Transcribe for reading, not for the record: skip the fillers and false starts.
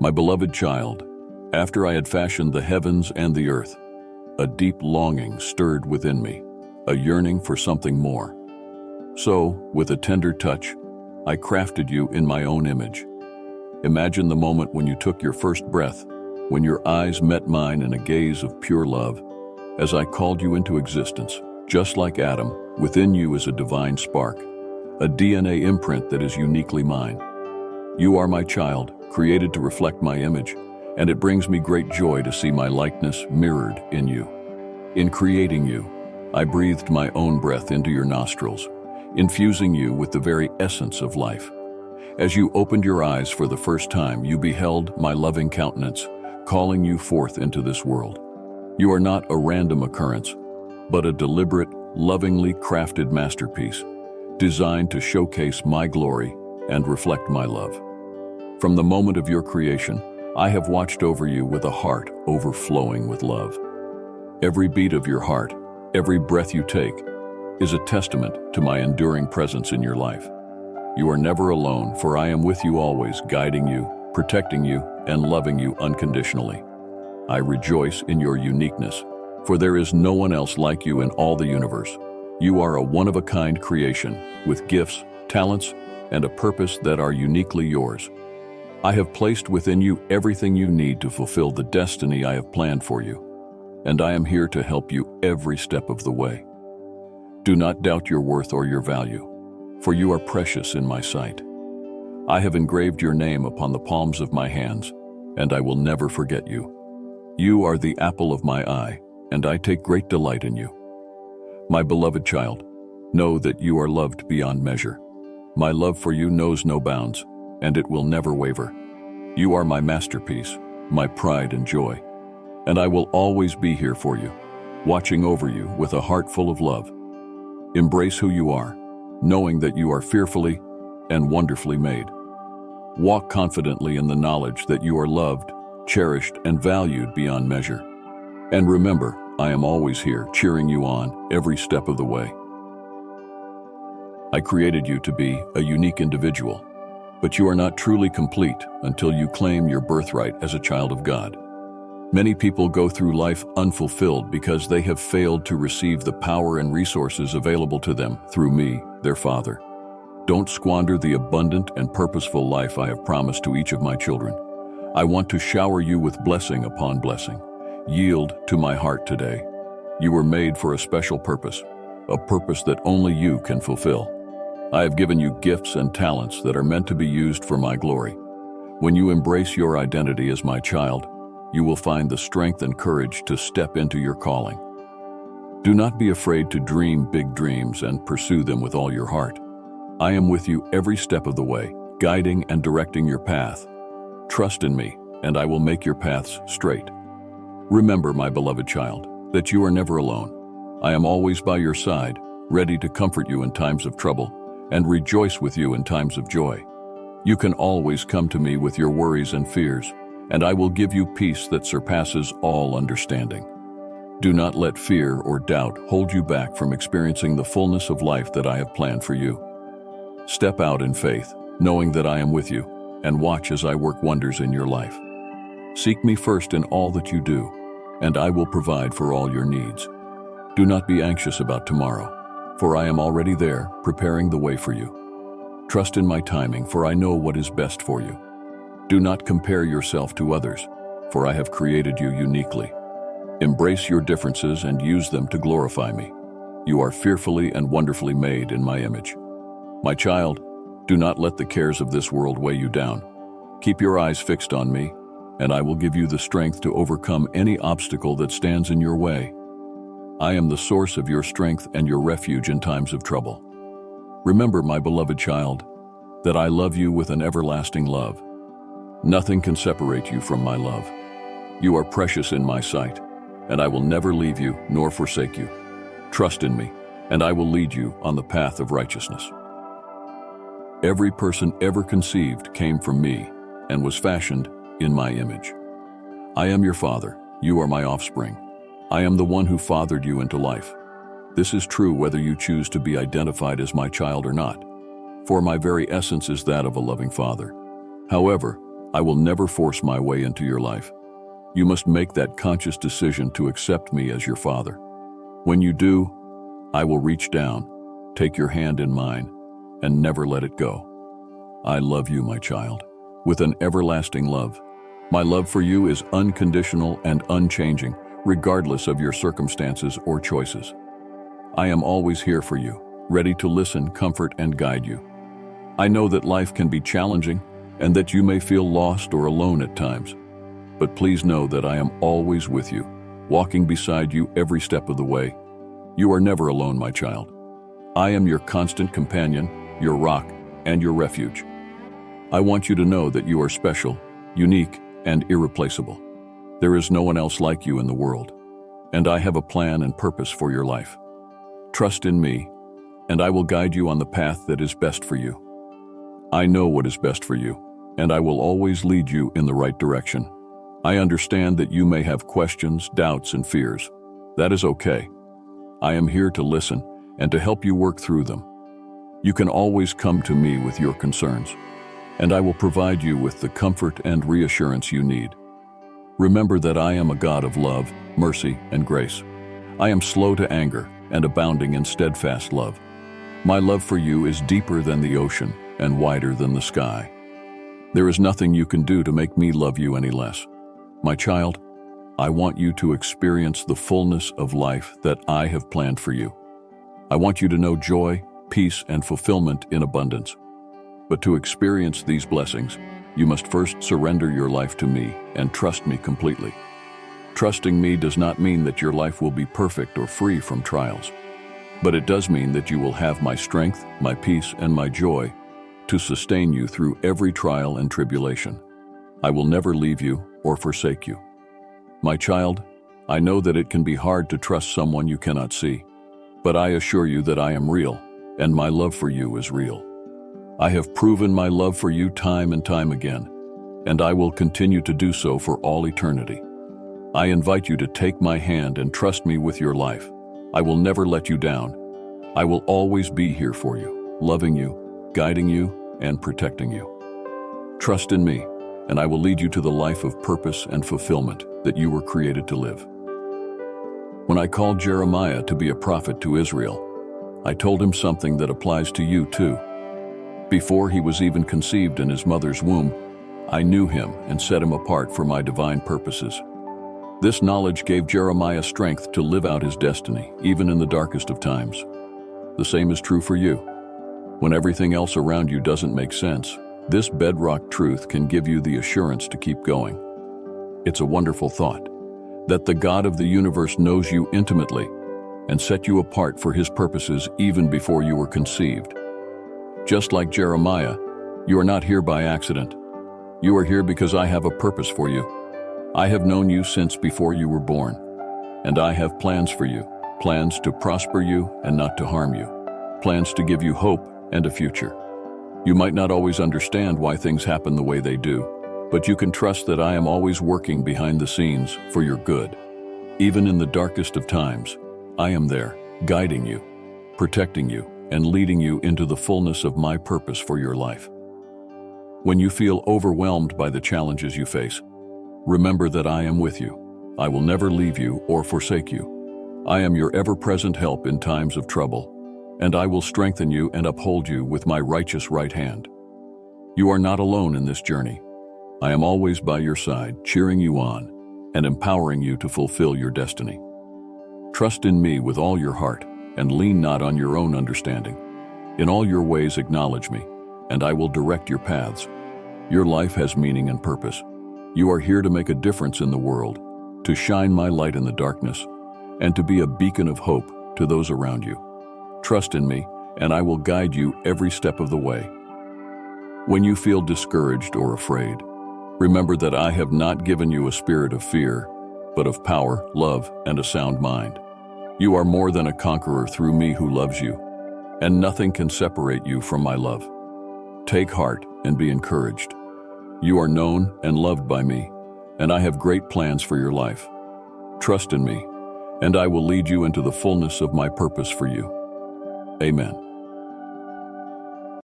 My beloved child, after I had fashioned the heavens and the earth, a deep longing stirred within me, a yearning for something more. So, with a tender touch, I crafted you in my own image. Imagine the moment when you took your first breath, when your eyes met mine in a gaze of pure love, as I called you into existence. Just like Adam, within you is a divine spark, a DNA imprint that is uniquely mine. You are my child, created to reflect my image, and it brings me great joy to see my likeness mirrored in you. In creating you, I breathed my own breath into your nostrils, infusing you with the very essence of life. As you opened your eyes for the first time, you beheld my loving countenance, calling you forth into this world. You are not a random occurrence, but a deliberate, lovingly crafted masterpiece, designed to showcase my glory and reflect my love. From the moment of your creation, I have watched over you with a heart overflowing with love. Every beat of your heart, every breath you take, is a testament to my enduring presence in your life. You are never alone, for I am with you always, guiding you, protecting you, and loving you unconditionally. I rejoice in your uniqueness, for there is no one else like you in all the universe. You are a one-of-a-kind creation, with gifts, talents, and a purpose that are uniquely yours. I have placed within you everything you need to fulfill the destiny I have planned for you, and I am here to help you every step of the way. Do not doubt your worth or your value, for you are precious in my sight. I have engraved your name upon the palms of my hands, and I will never forget you. You are the apple of my eye, and I take great delight in you. My beloved child, know that you are loved beyond measure. My love for you knows no bounds, and it will never waver. You are my masterpiece, my pride and joy, and I will always be here for you, watching over you with a heart full of love. Embrace who you are, knowing that you are fearfully and wonderfully made. Walk confidently in the knowledge that you are loved, cherished, and valued beyond measure. And remember, I am always here, cheering you on every step of the way. I created you to be a unique individual, but you are not truly complete until you claim your birthright as a child of God. Many people go through life unfulfilled because they have failed to receive the power and resources available to them through me, their Father. Don't squander the abundant and purposeful life I have promised to each of my children. I want to shower you with blessing upon blessing. Yield to my heart today. You were made for a special purpose, a purpose that only you can fulfill. I have given you gifts and talents that are meant to be used for my glory. When you embrace your identity as my child, you will find the strength and courage to step into your calling. Do not be afraid to dream big dreams and pursue them with all your heart. I am with you every step of the way, guiding and directing your path. Trust in me, and I will make your paths straight. Remember, my beloved child, that you are never alone. I am always by your side, ready to comfort you in times of trouble and rejoice with you in times of joy. You can always come to me with your worries and fears, and I will give you peace that surpasses all understanding. Do not let fear or doubt hold you back from experiencing the fullness of life that I have planned for you. Step out in faith, knowing that I am with you, and watch as I work wonders in your life. Seek me first in all that you do, and I will provide for all your needs. Do not be anxious about tomorrow, for I am already there, preparing the way for you. Trust in my timing, for I know what is best for you. Do not compare yourself to others, for I have created you uniquely. Embrace your differences and use them to glorify me. You are fearfully and wonderfully made in my image. My child, do not let the cares of this world weigh you down. Keep your eyes fixed on me, and I will give you the strength to overcome any obstacle that stands in your way. I am the source of your strength and your refuge in times of trouble. Remember, my beloved child, that I love you with an everlasting love. Nothing can separate you from my love. You are precious in my sight, and I will never leave you nor forsake you. Trust in me, and I will lead you on the path of righteousness. Every person ever conceived came from me and was fashioned in my image. I am your father, you are my offspring. I am the one who fathered you into life. This is true whether you choose to be identified as my child or not, for my very essence is that of a loving father. However, I will never force my way into your life. You must make that conscious decision to accept me as your father. When you do, I will reach down, take your hand in mine, and never let it go. I love you, my child, with an everlasting love. My love for you is unconditional and unchanging, regardless of your circumstances or choices. I am always here for you, ready to listen, comfort, and guide you. I know that life can be challenging and that you may feel lost or alone at times. But please know that I am always with you, walking beside you every step of the way. You are never alone, my child. I am your constant companion, your rock, and your refuge. I want you to know that you are special, unique, and irreplaceable. There is no one else like you in the world, and I have a plan and purpose for your life. Trust in me, and I will guide you on the path that is best for you. I know what is best for you, and I will always lead you in the right direction. I understand that you may have questions, doubts, and fears. That is okay. I am here to listen and to help you work through them. You can always come to me with your concerns, and I will provide you with the comfort and reassurance you need. Remember that I am a God of love, mercy, and grace. I am slow to anger and abounding in steadfast love. My love for you is deeper than the ocean and wider than the sky. There is nothing you can do to make me love you any less. My child, I want you to experience the fullness of life that I have planned for you. I want you to know joy, peace, and fulfillment in abundance. But to experience these blessings, you must first surrender your life to me and trust me completely. Trusting me does not mean that your life will be perfect or free from trials, but it does mean that you will have my strength, my peace, and my joy to sustain you through every trial and tribulation. I will never leave you or forsake you. My child, I know that it can be hard to trust someone you cannot see, but I assure you that I am real, and my love for you is real. I have proven my love for you time and time again, and I will continue to do so for all eternity. I invite you to take my hand and trust me with your life. I will never let you down. I will always be here for you, loving you, guiding you, and protecting you. Trust in me, and I will lead you to the life of purpose and fulfillment that you were created to live. When I called Jeremiah to be a prophet to Israel, I told him something that applies to you too. Before he was even conceived in his mother's womb, I knew him and set him apart for my divine purposes. This knowledge gave Jeremiah strength to live out his destiny, even in the darkest of times. The same is true for you. When everything else around you doesn't make sense, this bedrock truth can give you the assurance to keep going. It's a wonderful thought, that the God of the universe knows you intimately and set you apart for his purposes even before you were conceived. Just like Jeremiah, you are not here by accident. You are here because I have a purpose for you. I have known you since before you were born, and I have plans for you, plans to prosper you and not to harm you, plans to give you hope and a future. You might not always understand why things happen the way they do, but you can trust that I am always working behind the scenes for your good. Even in the darkest of times, I am there, guiding you, protecting you, and leading you into the fullness of my purpose for your life. When you feel overwhelmed by the challenges you face, remember that I am with you. I will never leave you or forsake you. I am your ever-present help in times of trouble, and I will strengthen you and uphold you with my righteous right hand. You are not alone in this journey. I am always by your side, cheering you on and empowering you to fulfill your destiny. Trust in me with all your heart and lean not on your own understanding. In all your ways acknowledge me, and I will direct your paths. Your life has meaning and purpose. You are here to make a difference in the world, to shine my light in the darkness, and to be a beacon of hope to those around you. Trust in me, and I will guide you every step of the way. When you feel discouraged or afraid, remember that I have not given you a spirit of fear, but of power, love, and a sound mind. You are more than a conqueror through me who loves you, and nothing can separate you from my love. Take heart and be encouraged. You are known and loved by me, and I have great plans for your life. Trust in me, and I will lead you into the fullness of my purpose for you. Amen.